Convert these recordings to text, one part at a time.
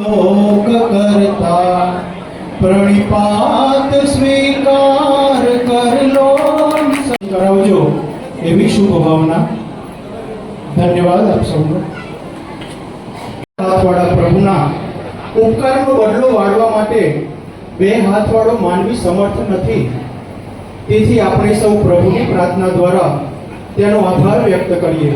लोक करता प्रणिपात स्वीकार कर लो करावજો એવી શુભ ભાવના. ધન્યવાદ આપ સૌનો. હાથવાળા પ્રભુના ઉપકારનો બદલો વાળવા માટે બે હાથવાળો માનવી સમર્થ નથી. તેથી આપણે સૌ પ્રભુની પ્રાર્થના દ્વારા તેનો આભાર વ્યક્ત કરીએ.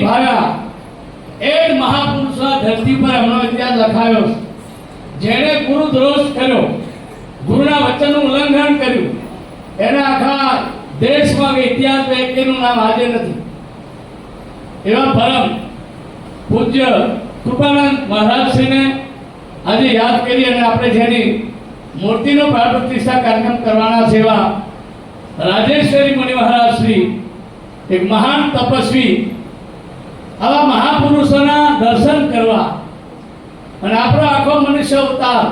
નિભાવ્યા એ જ મહાપુરુષના ધરતી પર એમનો ઇતિહાસ લખાયો છે. જેણે ગુરુ દ્રોહ કર્યો, ગુરુના વચનનું ઉલ્લંઘન કર્યું, એને આખા દેશમાં કે ઇતિહાસ વ્યક્તિનું નામ આજે નથી. એવા પરમ પૂજ્ય કૃપાનંદ મહારાજશ્રીને આજે યાદ કરી અને આપણે જેની મૂર્તિનો પ્રાણ પ્રતિષ્ઠા કાર્યક્રમ કરવાના છે એવા રાજેશ્વરી મુનિ મહારાજશ્રી, એક મહાન તપસ્વી, આવા મહાપુરુષોના દર્શન કરવા અને આપણો આખો મનુષ્ય અવતાર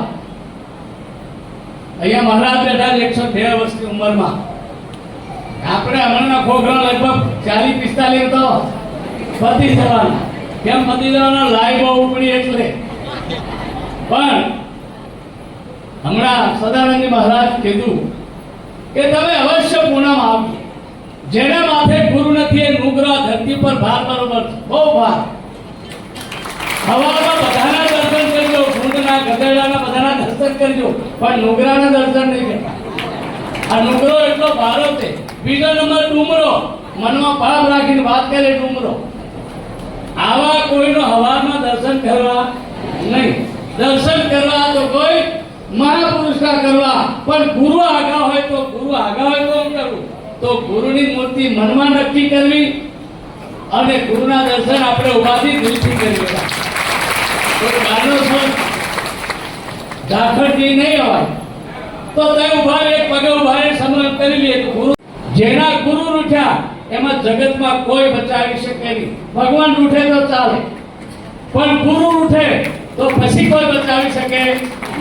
અહીંયા મહારાજ બેઠા 102 વર્ષની ઉંમરમાં. આપણે હમણાંના ખોખરા લગભગ 40-45 તો પતી જવાના. કેમ પતી જવાના? લાઈવ બહુ ઉપડી એટલે. પણ હમણાં સદાનંદજી મહારાજ કીધું કે તમે અવશ્ય પૂનમ આવી. જેના માથે ગુરુ નથી એ નુગ્રહ ધરતી પર ભાર બરોબર છે, બહુ ભાર. હવામાં બધાના દર્શન કરજો, ભૂતના ગધેડાના બધાના દર્શન કરજો, પણ નુગ્રાના દર્શન નહીં કરતા. આ નુગ્રો એટલો ભારો છે. બીજો નંબર ડુમરો, મનમાં પાપ રાખીને વાત કરે ડુમરો. આવા કોઈનો હવામાં દર્શન કરવા નહીં. દર્શન કરવા તો કોઈ મહાપુરુષના કરવા, પણ ગુરુ આગા હોય તો કરવું. તો ગુરુની મૂર્તિ મનમાં નક્કી કરવી અને ગુરુના દર્શન આપણે ઉભાથી દિલથી કરવી. કોઈ બારનો સંત ઝાખરથી નહીં હોય તો તે ઉભા એક પગે ઉભા સમરણ કરી લે તો ગુરુ. જેના ગુરુ રૂઠ્યા એમાં જગતમાં કોઈ બચાવી શકે નહીં. ભગવાન રૂઠે તો ચાલે, પણ ગુરુ રૂઠે તો પછી કોઈ બચાવી શકે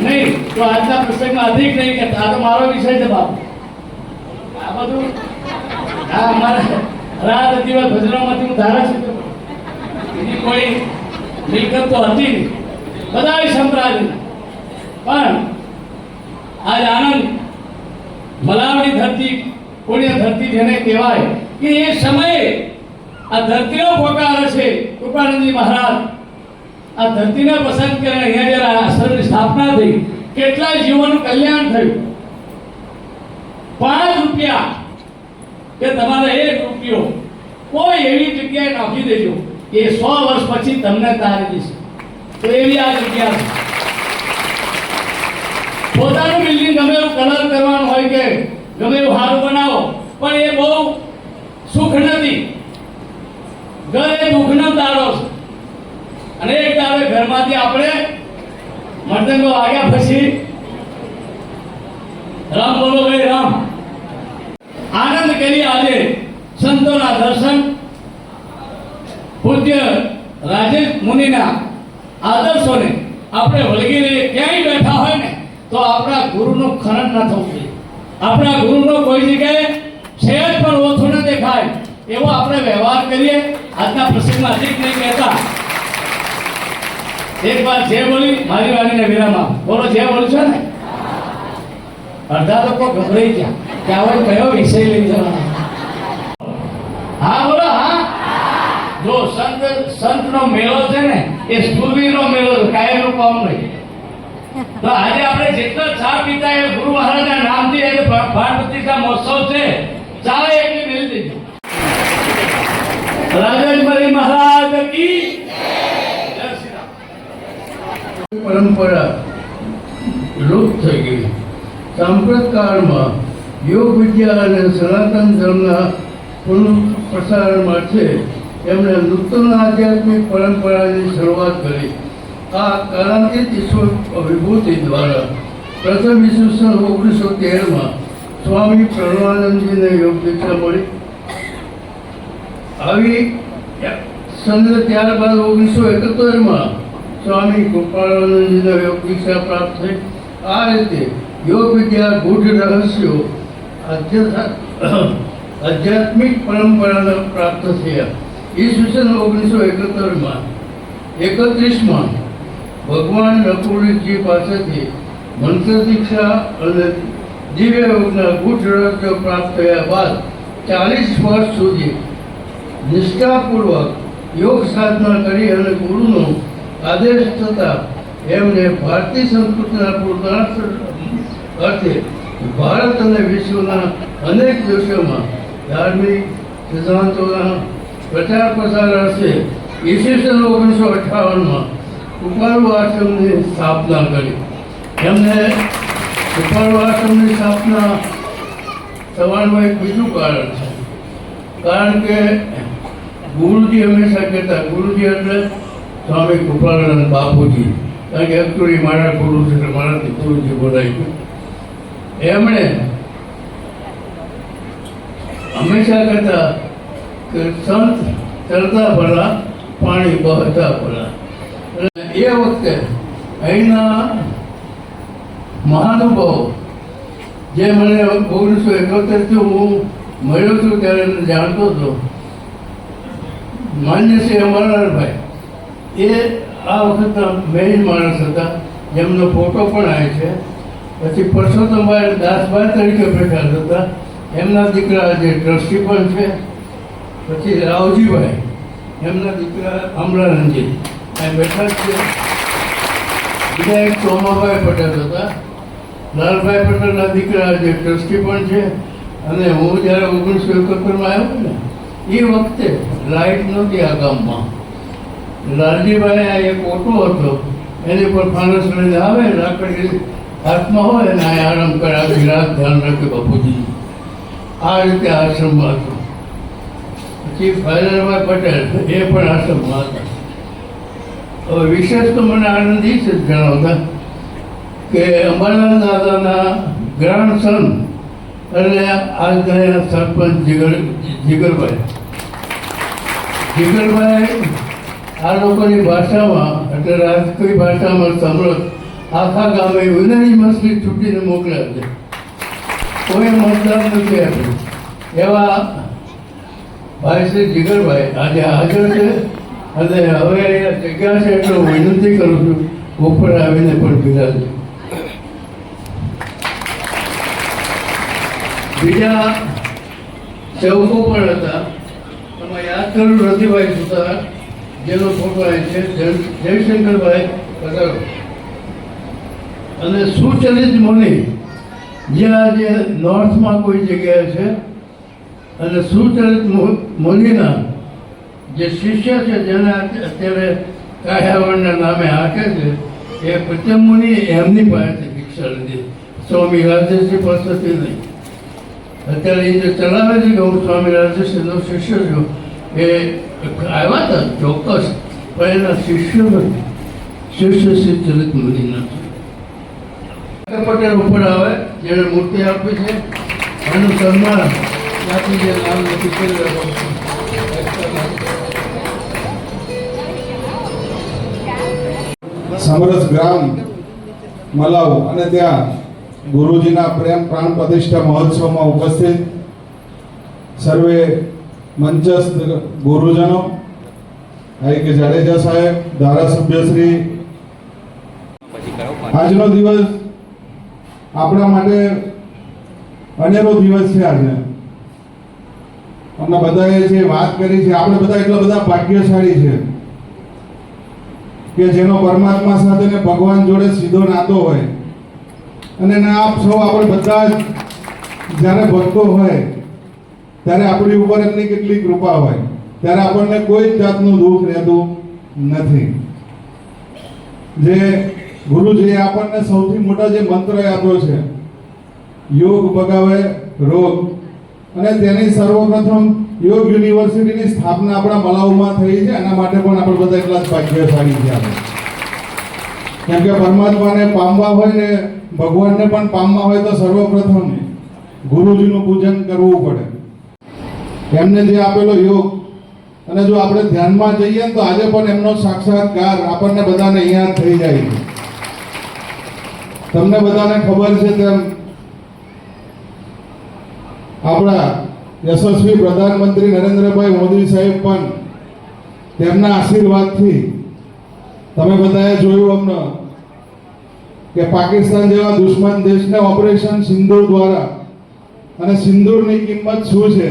નહીં. તો આજના પ્રસંગમાં અધિક નહીં કહેતા, આ તો મારો વિષય છે બાપુ. આ બધું આ અમારા રાત દિવસ ભજનોમાંથી હું ધારાસભ્ય, બીજી કોઈ મિલકત તો હતી નહીં, બધા સંપ્રાદીના. પણ આજ આનંદ મલાવડી ધરતી, પુણ્ય ધરતી જેને કહેવાય કે એ સમયે આ ધરતીનો પોકાર છે. કૃપાનંદજી મહારાજ આ ધરતીને પસંદ કરીને અહીંયા જ્યારે આશ્રમની સ્થાપના થઈ, કેટલાય જીવોનું કલ્યાણ થયું. 5 રૂપિયા કે તમારે 1 રૂપિયો કોઈ એવી જગ્યાએ નાખી દેજો કે 100 વર્ષ પછી તમને તારી દેશે. તો એવી આ જગ્યા છે. પોતાનું બિલ્ડિંગ ગમે એવું કલર કરવાનું હોય કે ગમે એવું સારું બનાવો, પણ એ બહુ સુખ નથી. ઘર એ દુઃખનો દારો છે. અને એક દાડે ઘરમાંથી આપણે મર્દંગો વાગ્યા પછી રામ બોલો ભાઈ રામ આનંદ કરી. આજે સંતોના દર્શન, પૂજ્ય રાજેશ મુનિના આદર્શોને આપણે વળગીને ક્યાંય બેઠા હોય ને તો આપણા ગુરુનું ખનન ન થવું જોઈએ. આપણા ગુરુનો કોઈ જગ્યાએ સહેજ પણ ઓછું ન દેખાય એવો આપણે વ્યવહાર કરીએ. આજના પ્રસંગમાં અધિક નહીં કહેતા. એક વાર જે બોલી મારી વાણીને વિરામ આપ. બોલો જે બોલું છો ને. અડધા લોકો ગભરાઈ ગયા કે હવે કયો વિષય લઈ જવાનો. હા બોલો. હા, જો સંતનો મેળો છે ને એ સ્તુતિનો મેળો છે, કાયમનું કામ નહીં. તો આજે આપણે જેટલા ચા પીતા એ ગુરુ મહારાજના નામથી આજે પ્રાણ પ્રતિષ્ઠા મહોત્સવ છે. ચાલો એકની મેળ દેજો. રાજેશ્વરી મહારાજ કી જય શ્રી રામ. પરંપરા લુપ્ત થઈ ગઈ. સાંપ્રત કાળમાં યોગ વિદ્યા અને સનાતન ધર્મના પુનઃપ્રસારણ માટે એમણે નૂતન આધ્યાત્મિક પરંપરાની શરૂઆત કરી. આ કાલાંતિત ઈશ્વર વિભૂતિ દ્વારા પ્રથમ ઈસવીસન 1913માં સ્વામી પ્રણવાનંદજીને યોગ દીક્ષા મળી. આવી સંઘ ત્યારબાદ 1971માં સ્વામી કૃપાળાનંદજીને યોગ દીક્ષા પ્રાપ્ત થઈ. આ રીતે યોગ વિદ્યા ગૂઢ રહસ્યો આધ્યાત્મિક પરંપરાના પ્રાપ્ત થયા. ઈસવીસન 1971માં 31માં ભગવાન નકુલજી પાસેથી મંત્ર દીક્ષા અને દિવ્ય યોગના ગૂઢ રહસ્યો પ્રાપ્ત થયા બાદ 40 વર્ષ સુધી નિષ્ઠાપૂર્વક યોગ સાધના કરી અને ગુરુનો આદેશ થતા એમને ભારતીય સંસ્કૃતિના પૂર્ણાર્થ અર્થે ભારત અને વિશ્વના અનેક દેશોમાં ધાર્મિક સિદ્ધાંતોના પ્રચાર પ્રસાર અર્થે ઈસવીસન 1958માં કૃપાળુ આશ્રમની સ્થાપના કરી. એમને કૃપાળુ આશ્રમની સ્થાપના થવાનું એક બીજું કારણ છે. કારણ કે ગુરુજી હંમેશા કહેતા, ગુરુજી એટલે સ્વામી કૃપાળાનંદ બાપુજી, કારણ કે એકચુઅલી મારા ગુરુ છે એટલે મારાથી ગુરુજી બોલાય છે. એમણે હંમેશા કહેતા કે સંત ચડતા ભલા, પાણી બહતા ભલા. એટલે એ વખતે અહીંના મહાનુભાવો જે મને 1971 હું મળ્યો છું ત્યારે એને જાણતો હતો, માન્ય શ્રી અમરલાલભાઈ, એ આ વખતના મેઇન માણસ હતા, જેમનો ફોટો પણ આવે છે. પછી પરસોત્તમભાઈ દાસભાઈ તરીકે પ્રખ્યાત હતા, એમના દીકરા જે ટ્રસ્ટી પણ છે. પછી રાવજીભાઈ, એમના દીકરા અમરાનંદજી અહીં બેઠા છે. બીજા એક સોમાભાઈ પટેલ હતા, લાલભાઈ પટેલના દીકરા જે ટ્રસ્ટી પણ છે. અને હું જ્યારે 1971માં આવ્યો ને એ વખતે લાઇટ નહોતી આ ગામમાં. લાલજીભાઈ આ એક ઓટો હતો, એની પર ફાનસ લઈને આવે, લાકડી હાથમાં હોય અને આ આરામ કરે, આખી રાત ધ્યાન રાખે બાપુજી. આ રીતે આશ્રમમાં હતો. પછી ફૈલરભાઈ પટેલ એ પણ આશ્રમમાં હતા. હવે વિશેષ તો મને આનંદ એ છે જણાવતા કે અંબાલાલ દાદાના ગ્રાન્ડ સન એટલે આજના સરપંચ જીગરભાઈ આ લોકોની ભાષામાં એટલે રાજકીય ભાષામાં સમૃદ્ધ આખા ગામે યુનાનિમસલી છૂટીને મોકલ્યા છે. કોઈ મતદાન નથી આપ્યું. એવા ભાઈ શ્રી જીગરભાઈ આજે હાજર છે અને હવે અહીંયા જગ્યા છે એટલે હું વિનંતી કરું છું ઉપર આવીને પણ બિરાજે. બીજા સેવકો પણ હતા. એમાં યાદ કરું રતિભાઈ સુતાર, જેનો ફોટો આવે છે, જયશંકરભાઈ પટેલ અને સુચલિત મુનિ, જે આજે નોર્થમાં કોઈ જગ્યાએ છે. અને સુચલિત મુનિના જે શિષ્ય છે, જેને અત્યારે કાયાવરના નામે હાકે છે, એ પ્રત્યમ મુનિ એમની પાસેથી દીક્ષા લીધી, સ્વામી રાજેશજી પાસેથી નહીં. અત્યારે એ જે ચલાવે છે કે હું સ્વામી રાજેશનો શિષ્ય છું, એ આવ્યા હતા ચોક્કસ, પણ એના શિષ્યો નથી. શિષ્ય શ્રી ચલિત મુનિના છે. પટેલ ઉપર આવે, જેને મૂર્તિ આપી છે, એનું સન્માન ત્યાંથી જે નામ નથી કરી રહ્યો. સમરસ ગ્રામ મલાવ અને ત્યાં ગુરુજીના પ્રેમ પ્રાણ પ્રતિષ્ઠા મહોત્સવમાં ઉપસ્થિત સર્વે મંચસ્થ ગુરુજનો, કે જાડેજા સાહેબ, ધારાસભ્ય શ્રી, આજનો દિવસ આપણા માટે અનેરો દિવસ છે. આજે અમને બધાએ જે વાત કરી છે, આપણે બધા એટલા બધા ભાગ્યશાળી છે કે જેનો પરમાત્મા સાથે ને ભગવાન જોડે સીધો નાતો હોય. અને ના આપ સૌ આપણે બધા જ જ્યારે ભક્તો હોય ત્યારે આપણી ઉપર એમની કેટલી કૃપા હોય, ત્યારે આપણને કોઈ જ જાતનું દુઃખ રહેતું નથી. જે ગુરુજીએ આપણને સૌથી મોટા જે મંત્ર આપ્યો છે, યોગ ભગાવે રોગ, અને તેની સર્વપ્રથમ યોગ યુનિવર્સિટીની સ્થાપના આપણા મલાઉમાં થઈ છે. એના માટે પણ આપણે બધા એટલા જ ભાગ્યશાળી છે. કેમ કે પરમાત્માને પામવા હોય ને ભગવાનને પણ પામવા હોય તો સર્વપ્રથમ ગુરુજીનું પૂજન કરવું પડે. એમને જે આપેલો યોગ, અને જો આપણે ધ્યાનમાં જઈએ તો આજે પણ એમનો સાક્ષાત્કાર આપણને બધાને અહીંયા થઈ જાય છે. તમને બધાને ખબર છે તેમ આપણા યશસ્વી પ્રધાનમંત્રી નરેન્દ્રભાઈ મોદી સાહેબ પણ તેમના આશીર્વાદથી, તમે બધાએ જોયું અમને કે પાકિસ્તાન જેવા દુશ્મન દેશને ઓપરેશન સિંદૂર દ્વારા, અને સિંદૂરની કિંમત શું છે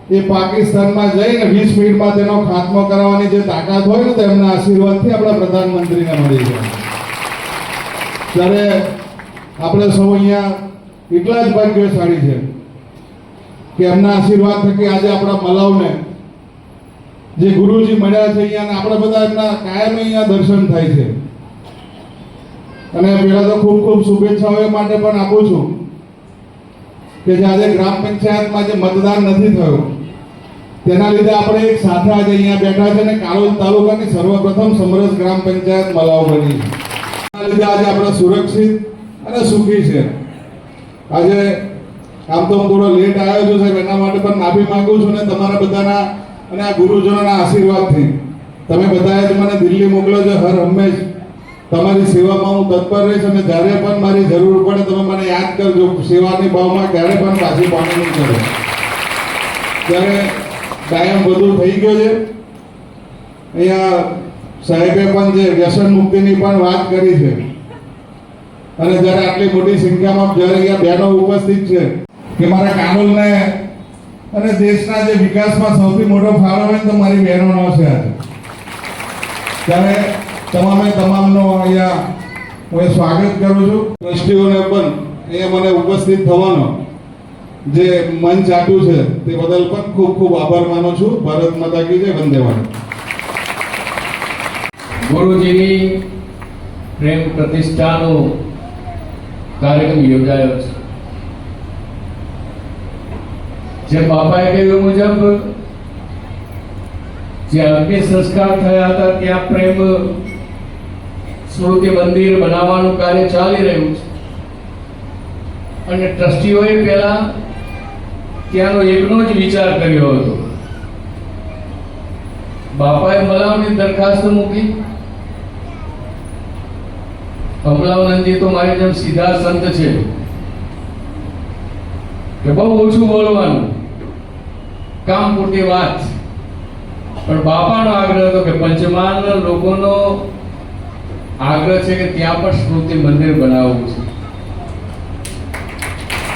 એ પાકિસ્તાનમાં જઈને 20 મિનિટમાં તેનો ખાત્મો કરાવવાની જે તાકાત હોય ને, તેમના આશીર્વાદથી આપણા પ્રધાનમંત્રીને મળી છે. ત્યારે આપણે સૌ અહીંયા એટલા જ ભાગ્યશાળી છે કે એમના આશીર્વાદ થકી આજે આપણા મલાવને જે ગુરુજી મળ્યા છે અહીંયા, અને આપણે બધા એમના કાયમી અહીંયા દર્શન થાય છે. અને પહેલા તો ખૂબ ખૂબ શુભેચ્છાઓ એ માટે પણ આપું છું કે જે આજે ગ્રામ પંચાયતમાં જે મતદાન નથી થયું તેના લીધે આપણે એક સાથે આજે અહીંયા બેઠા છે અને કાલોલ તાલુકાની સર્વપ્રથમ સમરસ ગ્રામ પંચાયત મલાવ બની છે. તેના લીધે આજે આપણે સુરક્ષિત અને સુખી છે. આજે આમ તો હું થોડો લેટ આવ્યો છું સાહેબ, એના માટે પણ માફી માંગુ છું. અને તમારા બધાના અને આ ગુરુજનોના આશીર્વાદથી તમે બધાએ જ મને દિલ્હી મોકલો છો. હર હંમેશ તમારી સેવામાં હું તત્પર રહીશ અને જ્યારે પણ મારી જરૂર પડે તમે મને યાદ કરજો. સેવાની ભાવમાં ક્યારે પણ પાછી પાણી નહીં કરો. ત્યારે કાયમ બધું થઈ ગયો છે. અહીંયા સાહેબે પણ જે વ્યસન મુક્તિની પણ વાત કરી છે, અને જ્યારે આટલી મોટી સંખ્યામાં જ્યારે અહીંયા બહેનો ઉપસ્થિત છે કે મારા કાનોલને અને દેશના જે વિકાસમાં સૌથી મોટો ફાળો હોય તો મારી બહેનોનો છે આજે. ત્યારે તમામનો અહીંયા હું સ્વાગત કરું છું. ટ્રસ્ટીઓને પણ અહીંયા મને ઉપસ્થિત થવાનો જે મંચ આપ્યું છે તે બદલ પણ ખૂબ ખૂબ આભાર માનું છું. ભારત માતા કી જય, વંદે માતરમ. ગુરુજીની પ્રેમ પ્રતિષ્ઠાનો કાર્યક્રમ યોજાયો છે. જે બાપાએ કહ્યું મુજબ જે અગ્નિ સંસ્કાર થયા હતા ત્યાં પ્રેમ સ્મૃતિ મંદિર બનાવવાનું કાર્ય ચાલી રહ્યું છે. અને ટ્રસ્ટીઓએ પહેલા ત્યાંનો એકનો જ વિચાર કર્યો હતો. બાપાએ મલાવની દરખાસ્ત મૂકી. અમલાવનંદજી તો મારી જેમ સીધા સંત છે કે બહુ ઓછું બોલવાનું, કામ પૂરતી વાત. પણ બાપાનો આગ્રહ હતો કે પંચમહાલના લોકોનો આગ્રહ છે કે ત્યાં પણ સ્મૃતિ મંદિર બનાવવું છે.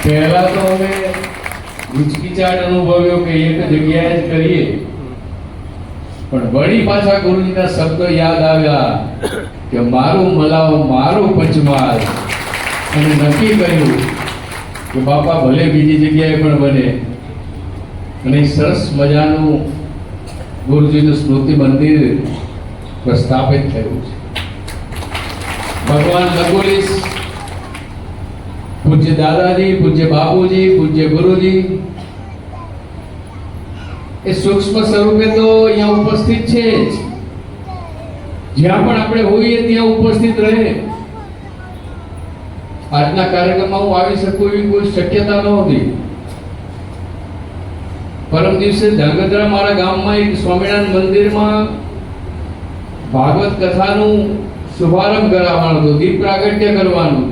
પહેલા તો અમે હિચકિચાટ અનુભવ્યો કે એક જગ્યાએ જ કરીએ, પણ વળી પાછા ગુરુજીના શબ્દો યાદ આવ્યા કે મારું મલાવ, મારું પંચમહાલ. અને નક્કી કર્યું કે બાપા ભલે બીજી જગ્યાએ પણ બને. અને સરસ મજાનું ગુરુજીનું સ્મૃતિ મંદિર પ્રસ્થાપિત થયું છે. ભગવાન લગોલીસ, પૂજ્ય દાદાજી, પૂજ્ય બાપુજી, પૂજ્ય ગુરુજી એ સૂક્ષ્મ સ્વરૂપે તો અહીંયા ઉપસ્થિત છે જ. જ્યાં પણ આપણે હોઈએ ત્યાં ઉપસ્થિત રહે. આજના કાર્યક્રમમાં હું આવી શકું એવી કોઈ શક્યતા નહોતી. પરમ દિવસે ધાંગધ્રા મારા ગામમાં એક સ્વામિનારાયણ મંદિરમાં ભાગવત કથાનું શુભારંભ કરાવવાનો હતો, દીપ પ્રાગટ્ય કરવાનું.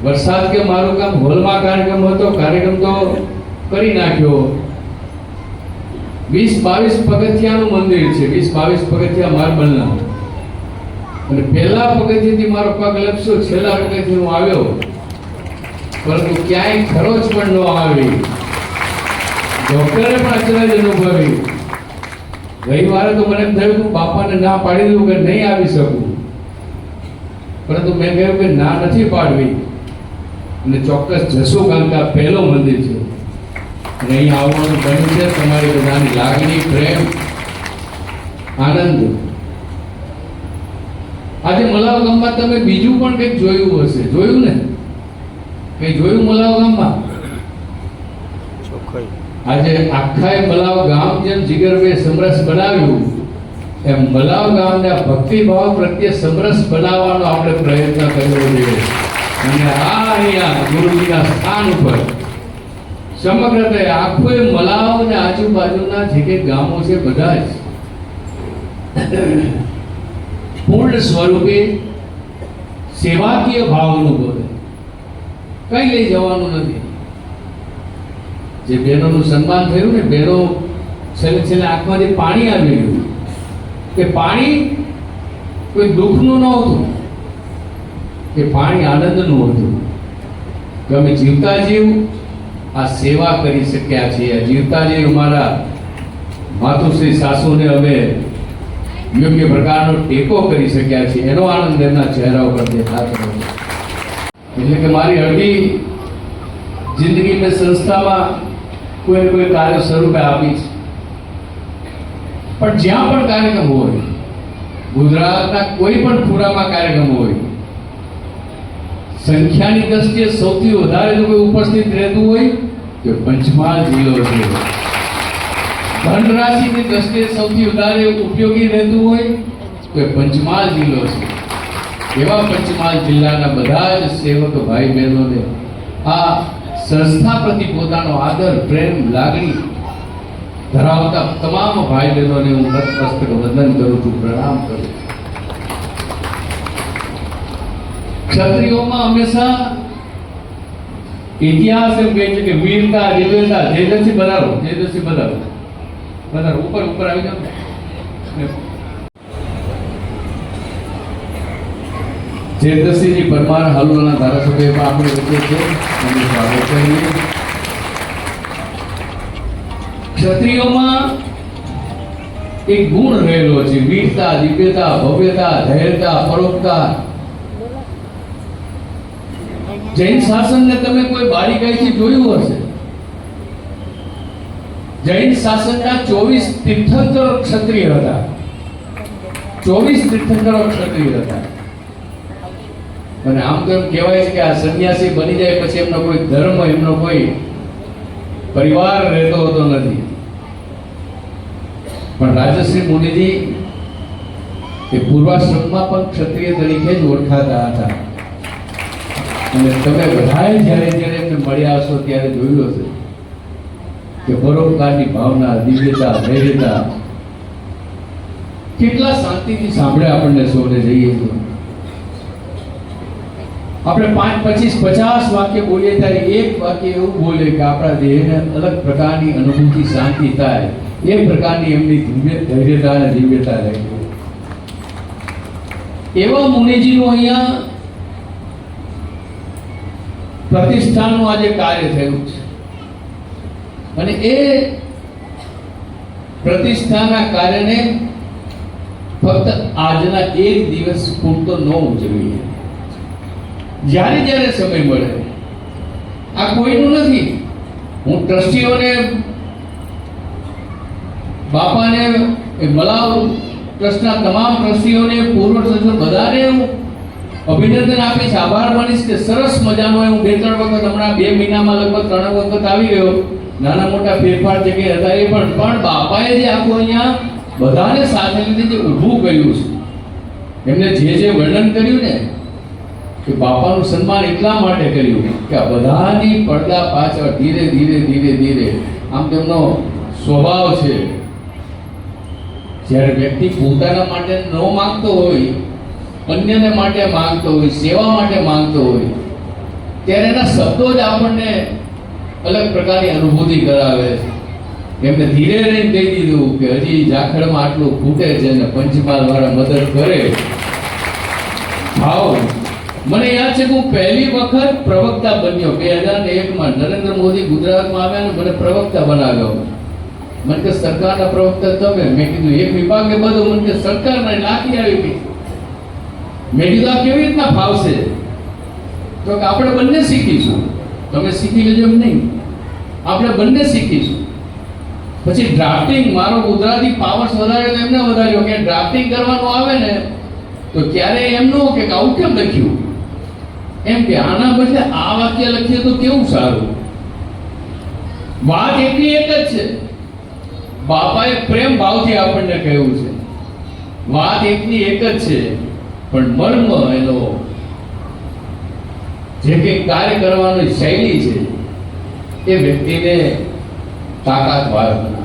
વરસાદ કે મારું કામ હોલમાં કાર્યક્રમ હતો. કાર્યક્રમ તો કરી નાખ્યો. 20-22 પગથિયાનું મંદિર છે, 20-22 પગથિયા માર્બલના. અને પહેલા પગથિયાથી મારો પગ લપસ્યો, છેલ્લા પગથિયે હું આવ્યો, પરંતુ ક્યાંય ખરોચ પણ ન આવી. ડોક્ટરે પણ અચરજ અનુભવી. રવિવારે તો મને થયું કે બાપાને ના પાડી દઉં કે નહીં આવી શકું, પરંતુ મેં કહ્યું કે ના નથી પાડવી અને ચોક્કસ જશું, કારણ કે આ પહેલો મંદિર છે અને અહીં આવવાનું બન્યું છે. તમારી બધાની લાગણી, પ્રેમ, આનંદ. આજે મલાવ ગામમાં તમે બીજું પણ કંઈક જોયું હશે. જોયું ને? કંઈ જોયું મલાવ ગામમાં? આજે આખા મલાવ ગામ જેમ જીગરભાઈ સમરસ બનાવ્યું એમ મલાવ ગામને ભક્તિભાવ પ્રત્યે સમરસ બનાવવાનો આપણે પ્રયત્ન કરવો જોઈએ. અને આ અહીંયા ગુરુજીના સ્થાન ઉપર સમગ્ર આખું મલાવ અને આજુબાજુના જે કે ગામો છે બધા જ પૂર્ણ સ્વરૂપે સેવાકીય ભાવનું બોલે. કઈ લઈ જવાનું નથી. જે બહેનોનું સન્માન થયું ને, બહેનો છેલ્લે આંખમાંથી પાણી આવી ગયું. કે પાણી કોઈ દુઃખનું નહોતું, કે પાણી આનંદનું હતું. કે અમે જીવતા જીવ આ સેવા કરી શક્યા છીએ. જીવતા જીવ અમારા માતુશ્રી સાસુને અમે યોગ્ય પ્રકારનો ટેકો કરી શક્યા છીએ. એનો આનંદ એમના ચહેરા ઉપર દેખાતો હતો. એટલે કે મારી અડધી જિંદગી મેં સંસ્થામાં કોઈ કાર્ય સ્વરૂપે આપી છે. પણ જ્યાં પણ કાર્યક્રમ હોય, ગુજરાતના કોઈ પણ ખૂણામાં કાર્યક્રમ હોય, સંખ્યાની દ્રષ્ટિએ સૌથી વધારે જો કોઈ ઉપસ્થિત રહેતું હોય તો પંચમહાલ જિલ્લો છે. ધનરાશિની દ્રષ્ટિએ સૌથી વધારે ઉપયોગી રહેતું હોય તો પંચમહાલ જિલ્લો છે. એવા પંચમહાલ જિલ્લાના બધા જ સેવક ભાઈ બહેનોને આ સંસ્થા પ્રતિ પોતાનો આદર, પ્રેમ, લાગણી ધરાવતા તમામ ભાઈ બહેનોને હું નતમસ્તક વંદન કરું છું, પ્રણામ કરું છું. ક્ષત્રિયોમાં હંમેશા ઇતિહાસ એમ કહે છે કે વીરતા, દિવ્યતા. તેજસ્વી બનાવો, તેજસ્વી બનાવો, બનાવો, ઉપર ઉપર આવી જાઓ. તેજસ્વીજી પરમાર હાલોલના ધારાસભ્ય પણ આપણે વચ્ચે છે, એમનું સ્વાગત કરીએ. ક્ષત્રિયોમાં એક ગુણ રહેલો છે, વીરતા, દિવ્યતા, ભવ્યતા, ધૈર્યતા, પરોપકાર. જૈન શાસનને તમે કોઈ બારીકાઈથી જોયું હશે. જૈન શાસનના 24 તીર્થંકરો ક્ષત્રિય હતા. 24 તીર્થંકરો ક્ષત્રિય હતા. અને આમ તો એમ કહેવાય છે કે આ સંન્યાસી બની જાય પછી એમનો કોઈ ધર્મ, એમનો કોઈ પરિવાર રહેતો હોતો નથી. પણ રાજશ્રી મુનિજી એ પૂર્વાશ્રમમાં પણ ક્ષત્રિય તરીકે જ ઓળખાતા હતા. અને તમે બધાએ જ્યારે જ્યારે એમને મળ્યા હશો ત્યારે જોયું હશે કે પરોપકારની ભાવના, દિવ્યતા, ધૈર્યતા કેટલા શાંતિથી સાંભળે આપણને સૌને જઈએ છીએ. આપણે 5, 25, 50 વાક્ય બોલીએ ત્યારે એક વાક્ય એવું બોલે કે આપણા દેહને અલગ પ્રકારની અનુભૂતિ, શાંતિ થાય. એ પ્રકારની એમની ધૈર્યતા અને દિવ્યતા રહે. એવા મુનિજીનું અહીંયા પ્રતિષ્ઠાનું આજે કાર્ય થયું છે. અને એ પ્રતિષ્ઠાના કાર્યને ફક્ત આજના એક દિવસ પૂરતો ન ઉજવીએ. જ્યારે જ્યારે સમય મળે, આ કોઈનું નથી. હું ટ્રસ્ટીઓને, બાપાને, મલાવ ટ્રસ્ટના તમામ ટ્રસ્ટીઓને, પૂર્વ ટ્રસ્ટીઓ બધાને હું અભિનંદન આપીશ, આભાર માનીશ કે સરસ મજાનો હું 2-3 વખત હમણાં 2 મહિનામાં લગભગ 3 વખત આવી ગયો. નાના મોટા ફેરફાર જે કંઈ હતા એ પણ બાપાએ જે આખું અહીંયા બધાને સાથે લીધી જે ઊભું કર્યું છે, એમને જે વર્ણન કર્યું ને કે બાપાનું સન્માન એટલા માટે કર્યું કે આ બધાની પડદા પાછળ ધીરે ધીરે ધીરે ધીરે આમ તેમનો સ્વભાવ છે. જ્યારે વ્યક્તિ પોતાના માટે ન માંગતો હોય, અન્યને માટે માંગતો હોય, સેવા માટે માંગતો હોય, ત્યારે એના શબ્દો જ આપણને અલગ પ્રકારની અનુભૂતિ કરાવે છે. એમને ધીરે રહીને કહી દીધું કે હજી ઝાખડમાં આટલું ખૂટે છે અને પંચમહાલ વાળા મદદ કરે. ભાવ મને યાદ છે કે હું પહેલી વખત પ્રવક્તા બન્યો 2001માં. નરેન્દ્ર મોદી ગુજરાતમાં આવ્યા ને મને પ્રવક્તા બનાવ્યો. મને કે સરકારના પ્રવક્તા તમે. મેં કીધું એક વિભાગે બધું. મને કે સરકારના લાખી આવી ગઈ. મેં કીધું આ કેવી રીતના ફાવશે? તો કે આપણે બંને શીખીશું. તમે શીખી લેજો એમ નહીં, આપણે બંને શીખીશું. પછી ડ્રાફ્ટિંગ, મારો ગુજરાતી પાવર્સ વધાર્યો તો એમને વધાર્યો કે ડ્રાફ્ટિંગ કરવાનું આવે ને તો ક્યારે એમ ન કે આવું કેમ લખ્યું, એમ કે આના બદલે આ વાક્ય લખીએ તો કેવું સારું. વાત એટલી એક જ છે. બાપાએ પ્રેમ ભાવથી આપણને કહ્યું છે. વાત એટલી એક જ છે, પણ મર્મ એનો જે કંઈ કાર્ય કરવાની શૈલી છે એ વ્યક્તિને તાકાતવાર બનાવે.